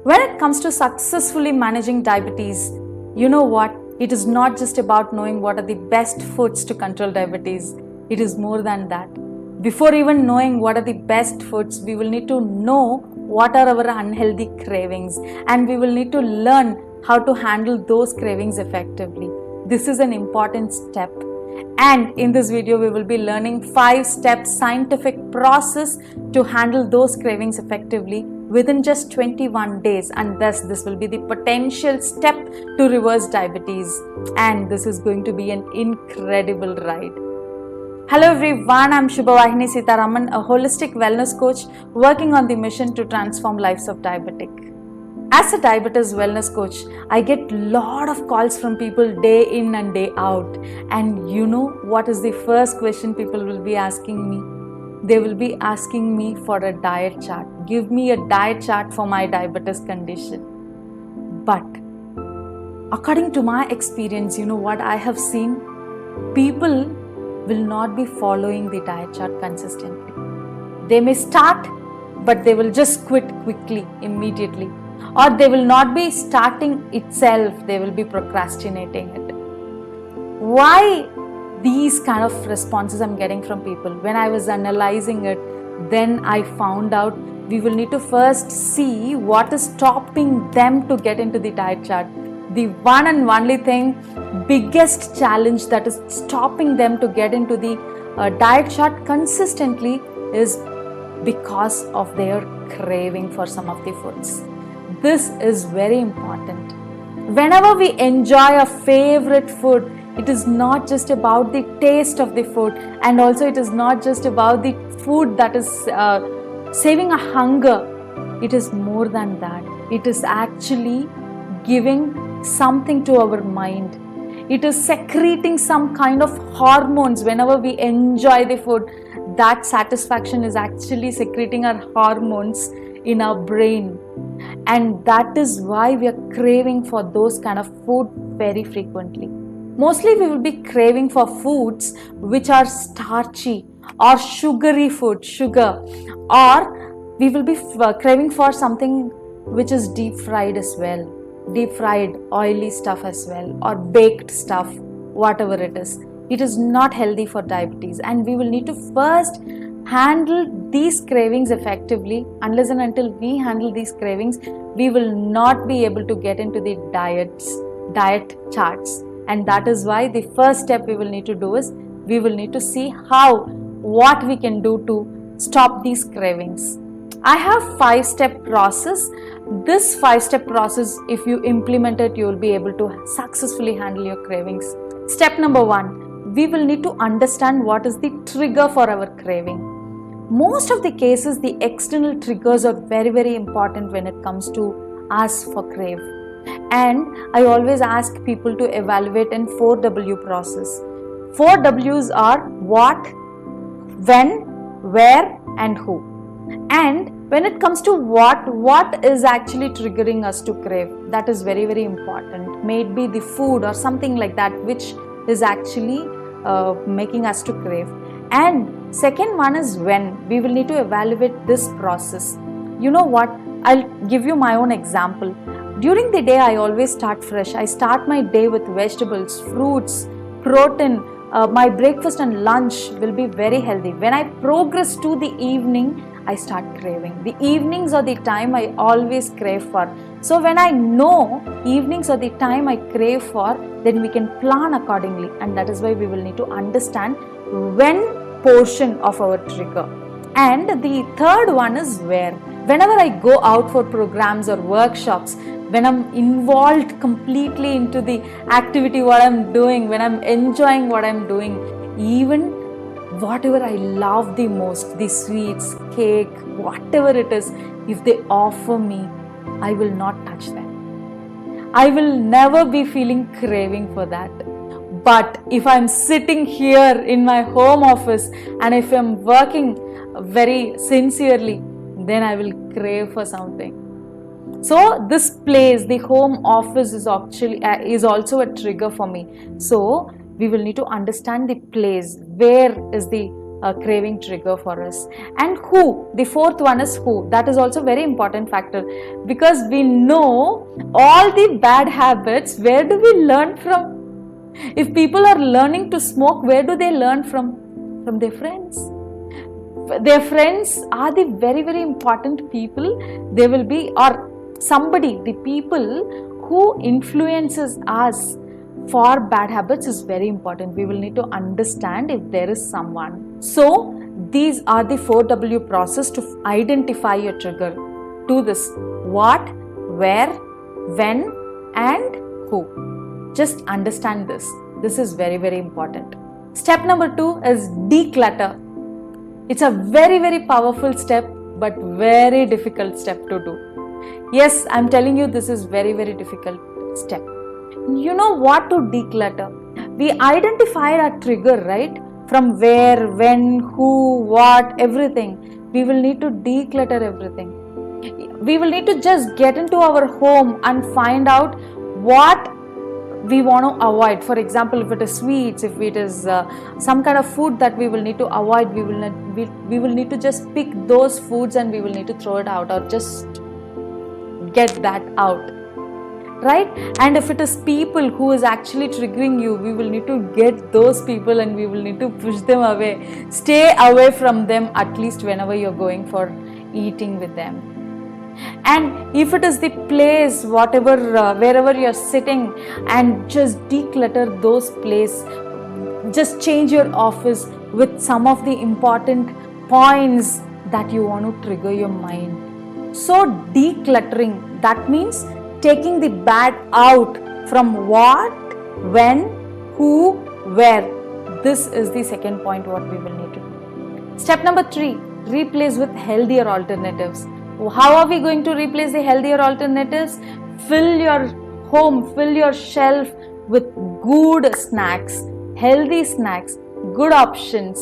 When it comes to successfully managing diabetes, you know what? It is not just about knowing what are the best foods to control diabetes. It is more than that. Before even knowing what are the best foods, we will need to know what are our unhealthy cravings, and we will need to learn how to handle those cravings effectively. This is an important step. And in this video, we will be learning 5-step scientific process to handle those cravings effectively within just 21 days, and thus this will be the potential step to reverse diabetes, and this is going to be an incredible ride. Hello everyone, I'm Shubhavahini Sitaraman, a holistic wellness coach working on the mission to transform lives of diabetic. As a diabetes wellness coach, I get a lot of calls from people day in and day out, and you know what is the first question people will be asking me? They will be asking me for a diet chart. Give me a diet chart for my diabetes condition. But according to my experience, you know what I have seen? People will not be following the diet chart consistently. They may start, but they will just quit quickly, immediately. Or they will not be starting itself, they will be procrastinating it. Why these kind of responses I'm getting from people? When I was analyzing it, then I found out we will need to first see what is stopping them to get into the diet chart. The one and only thing, biggest challenge that is stopping them to get into the diet chart consistently is because of their craving for some of the foods. This is very important. Whenever we enjoy a favorite food, it is not just about the taste of the food, and also it is not just about the food that is saving a hunger. It is more than that. It is actually giving something to our mind. It is secreting some kind of hormones. Whenever we enjoy the food, that satisfaction is actually secreting our hormones in our brain, and that is why we are craving for those kind of food very frequently. Mostly we will be craving for foods which are starchy or sugary food, sugar, or we will be craving for something which is deep fried as well, deep fried oily stuff as well, or baked stuff, whatever it is. It is not healthy for diabetes, and we will need to first handle these cravings effectively. Unless and until we handle these cravings, we will not be able to get into the diet charts. And that is why the first step we will need to do is we will need to see what we can do to stop these cravings. I have 5-step process. This 5-step process, if you implement it, you will be able to successfully handle your cravings. Step number 1, we will need to understand what is the trigger for our craving. Most of the cases, the external triggers are very, very important when it comes to us for crave. And I always ask people to evaluate in 4W process. 4 W's are what, when, where, and who. And when it comes to what is actually triggering us to crave, that is very, very important. May it be the food or something like that which is actually making us to crave. And second one is when. We will need to evaluate this process. You know what? I'll give you my own example. During the day, I always start fresh. I start my day with vegetables, fruits, protein. My breakfast and lunch will be very healthy. When I progress to the evening, I start craving. The evenings are the time I always crave for. So when I know evenings are the time I crave for, then we can plan accordingly. And that is why we will need to understand when portion of our trigger. And the third one is where. Whenever I go out for programs or workshops, when I'm involved completely into the activity, what I'm doing, when I'm enjoying what I'm doing, even whatever I love the most, the sweets, cake, whatever it is, if they offer me, I will not touch them. I will never be feeling craving for that. But if I'm sitting here in my home office and if I'm working very sincerely, then I will crave for something. So this place, the home office is also a trigger for me. So we will need to understand the place. Where is the craving trigger for us. And who, the fourth one is who. That is also very important factor, because we know all the bad habits, where do we learn from? If people are learning to smoke, where do they learn from? From their friends. Their friends are the very, very important people. They will be, or somebody, the people who influences us for bad habits is very important. We will need to understand if there is someone. So these are the 4W process to identify your trigger. Do this: what, where, when, and who. Just understand this. This is very, very important. Step number 2 is declutter. It's a very, very powerful step, but very difficult step to do. Yes, I'm telling you, this is very, very difficult step. You know what to declutter? We identified our trigger, right? From where, when, who, what, everything. We will need to declutter everything. We will need to just get into our home and find out what we want to avoid. For example, if it is sweets, if it is some kind of food that we will need to avoid, we will need to just pick those foods and we will need to throw it out, or just get that out, right? And if it is people who is actually triggering you, we will need to get those people and we will need to push them away. Stay away from them, at least whenever you're going for eating with them. And if it is the place, whatever, wherever you're sitting, and just declutter those places. Just change your office with some of the important points that you want to trigger your mind. So decluttering, that means taking the bad out from what, when, who, where. This is the second point what we will need to do. Step number 3, replace with healthier alternatives. How are we going to replace the healthier alternatives? Fill your home, fill your shelf with good snacks, healthy snacks, good options.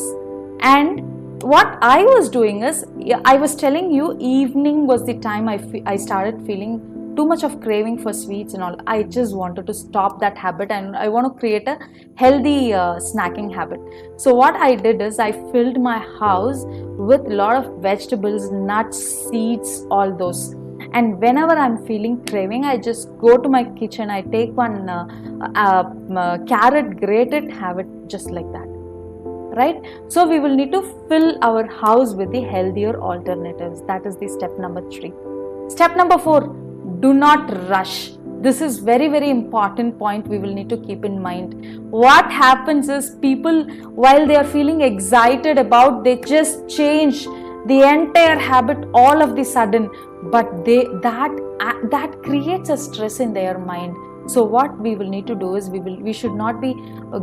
And what I was doing is, I was telling you, evening was the time I started feeling too much of craving for sweets and all. I just wanted to stop that habit and I want to create a healthy snacking habit. So what I did is, I filled my house with a lot of vegetables, nuts, seeds, all those. And whenever I'm feeling craving, I just go to my kitchen, I take one carrot, grate it, have it just like that, right? So we will need to fill our house with the healthier alternatives. That is the step number 3. Step number 4, do not rush. This is very, very important point we will need to keep in mind. What happens is, people, while they are feeling excited about, they just change the entire habit all of the sudden, but that creates a stress in their mind. So what we will need to do is, we should not be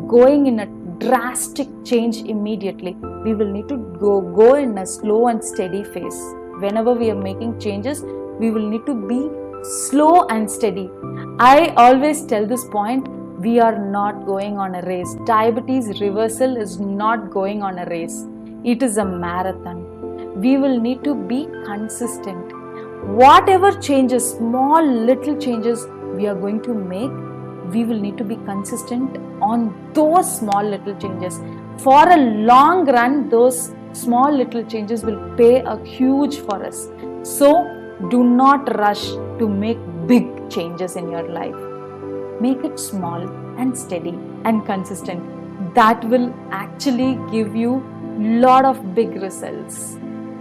going in a drastic change immediately. We will need to go in a slow and steady phase. Whenever we are making changes, we will need to be slow and steady. I always tell this point, we are not going on a race. Diabetes reversal is not going on a race. It is a marathon. We will need to be consistent. Whatever changes, small little changes we are going to make, we will need to be consistent on those small little changes. For a long run, those small little changes will pay a huge for us. So do not rush to make big changes in your life. Make it small and steady and consistent. That will actually give you lot of big results.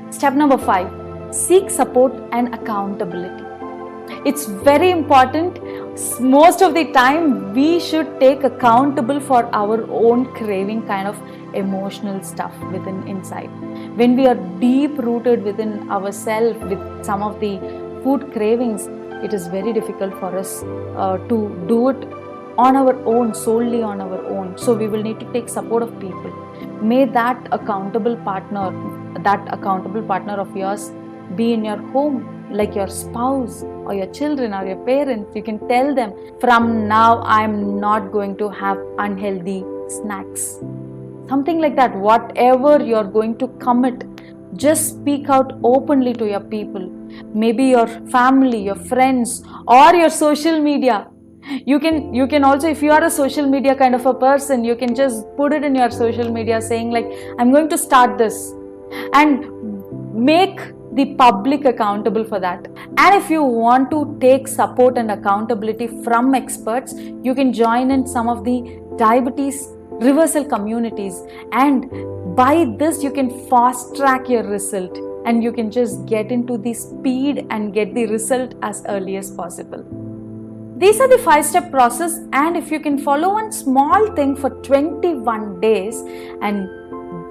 Step number 5, seek support and accountability. It's very important. Most of the time, we should take accountable for our own craving kind of emotional stuff within inside. When we are deep rooted within ourselves with some of the food cravings, it is very difficult for us to do it on our own, solely on our own. So we will need to take support of people. May that accountable partner of yours be in your home, like your spouse or your children or your parents. You can tell them, from now I'm not going to have unhealthy snacks. Something like that. Whatever you're going to commit, just speak out openly to your people. Maybe your family, your friends, or your social media. You can also, if you are a social media kind of a person, you can just put it in your social media saying like, I'm going to start this, and make the public accountable for that. And if you want to take support and accountability from experts, you can join in some of the diabetes reversal communities, and by this you can fast track your result, and you can just get into the speed and get the result as early as possible. These are the 5-step process, and if you can follow one small thing for 21 days, and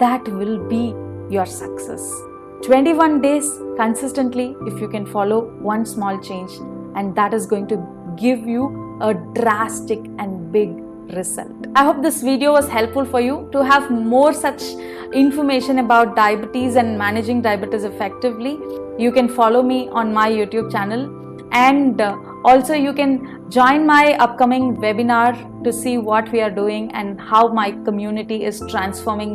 that will be your success. 21 days consistently, if you can follow one small change, and that is going to give you a drastic and big result. I hope this video was helpful for you. To have more such information about diabetes and managing diabetes effectively, you can follow me on my YouTube channel, and also you can join my upcoming webinar to see what we are doing and how my community is transforming